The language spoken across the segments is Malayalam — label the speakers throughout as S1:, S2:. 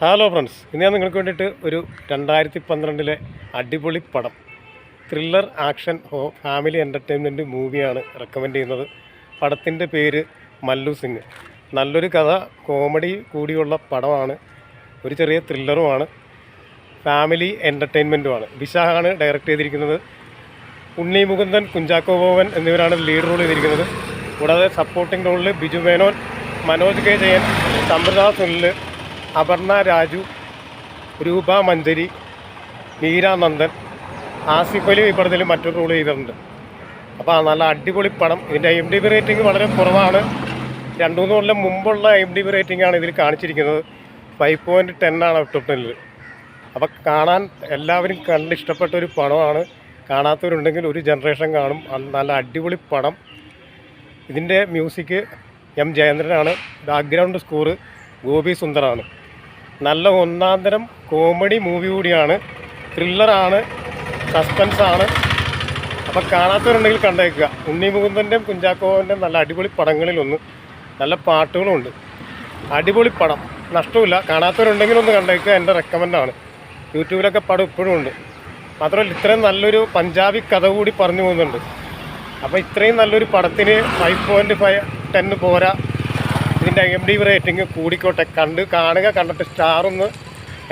S1: ഹലോ ഫ്രണ്ട്സ്, ഇന്ന് ഞാൻ നിങ്ങൾക്ക് വേണ്ടിയിട്ട് ഒരു 2012 അടിപൊളി പടം, ത്രില്ലർ ആക്ഷൻ ഫാമിലി എൻ്റർടൈൻമെൻറ്റ് മൂവിയാണ് റെക്കമെൻഡ് ചെയ്യുന്നത്. പടത്തിൻ്റെ പേര് മല്ലു സിംഗ്. നല്ലൊരു കഥ, കോമഡി കൂടിയുള്ള പടമാണ്. ഒരു ചെറിയ ത്രില്ലറുമാണ്, ഫാമിലി എൻ്റർടൈൻമെൻറ്റുമാണ്. വിശാഖാണ് ഡയറക്റ്റ് ചെയ്തിരിക്കുന്നത്. ഉണ്ണി മുകുന്ദൻ, കുഞ്ചാക്കോ ബോബൻ എന്നിവരാണ് ലീഡ് റോൾ ചെയ്തിരിക്കുന്നത്. കൂടാതെ സപ്പോർട്ടിംഗ് റോളിൽ ബിജു മേനോൻ, മനോജ് കെ ജയൻ, സമൃദ്ധ സുനിൽ, അപർണ രാജു, രൂപ മഞ്ചരി, മീരാനന്ദൻ, ആസിഫ് അലി ഈ പടത്തിൽ മറ്റൊരു റോൾ ചെയ്തിട്ടുണ്ട്. അപ്പോൾ നല്ല അടിപൊളി പടം. ഇതിൻ്റെ IMDb റേറ്റിംഗ് വളരെ കുറവാണ്. 2-3 കൊല്ലം മുമ്പുള്ള IMDb റേറ്റിംഗ് ആണ് ഇതിൽ കാണിച്ചിരിക്കുന്നത്. 5.10 ആണ് ഔട്ട് ഓഫ് 10. അപ്പോൾ കാണാൻ എല്ലാവരും കണ്ട് ഇഷ്ടപ്പെട്ട ഒരു പടമാണ്. കാണാത്തവരുണ്ടെങ്കിൽ ഒരു ജനറേഷൻ കാണും. നല്ല അടിപൊളി പടം. ഇതിൻ്റെ മ്യൂസിക് M ജയേന്ദ്രനാണ്. ബാക്ക്ഗ്രൗണ്ട് സ്കോർ ഗോപി സുന്ദറാണ്. നല്ല ഒന്നാന്തരം കോമഡി മൂവി കൂടിയാണ്. ത്രില്ലറാണ്, സസ്പെൻസാണ്. അപ്പോൾ കാണാത്തവരുണ്ടെങ്കിൽ കണ്ടേക്കുക. ഉണ്ണി മുകുന്ദൻ്റെയും കുഞ്ചാക്കോവിൻ്റെയും നല്ല അടിപൊളി പടങ്ങളിലൊന്ന്. നല്ല പാട്ടുകളുമുണ്ട്. അടിപൊളി പടം, നഷ്ടമില്ല. കാണാത്തവരുണ്ടെങ്കിൽ ഒന്ന് കണ്ടേക്കുക. എൻ്റെ റെക്കമെൻഡാണ്. യൂട്യൂബിലൊക്കെ പടം ഇപ്പോഴും ഉണ്ട്. മാത്രമല്ല ഇത്രയും നല്ലൊരു പഞ്ചാബി കഥ കൂടി പറഞ്ഞു പോകുന്നുണ്ട്. അപ്പോൾ ഇത്രയും നല്ലൊരു പടത്തിന് 5.10 പോരാ. ഇതിൻ്റെ IMDb റേറ്റിംഗ് കൂടിക്കോട്ടെ. കാണുക, കണ്ടിട്ട് സ്റ്റാറൊന്ന്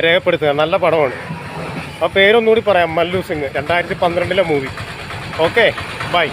S1: രേഖപ്പെടുത്തുക. നല്ല പടമാണ്. ആ പേരൊന്നുകൂടി പറയാം, Mallu Singh, 2012 movie. Okay, by.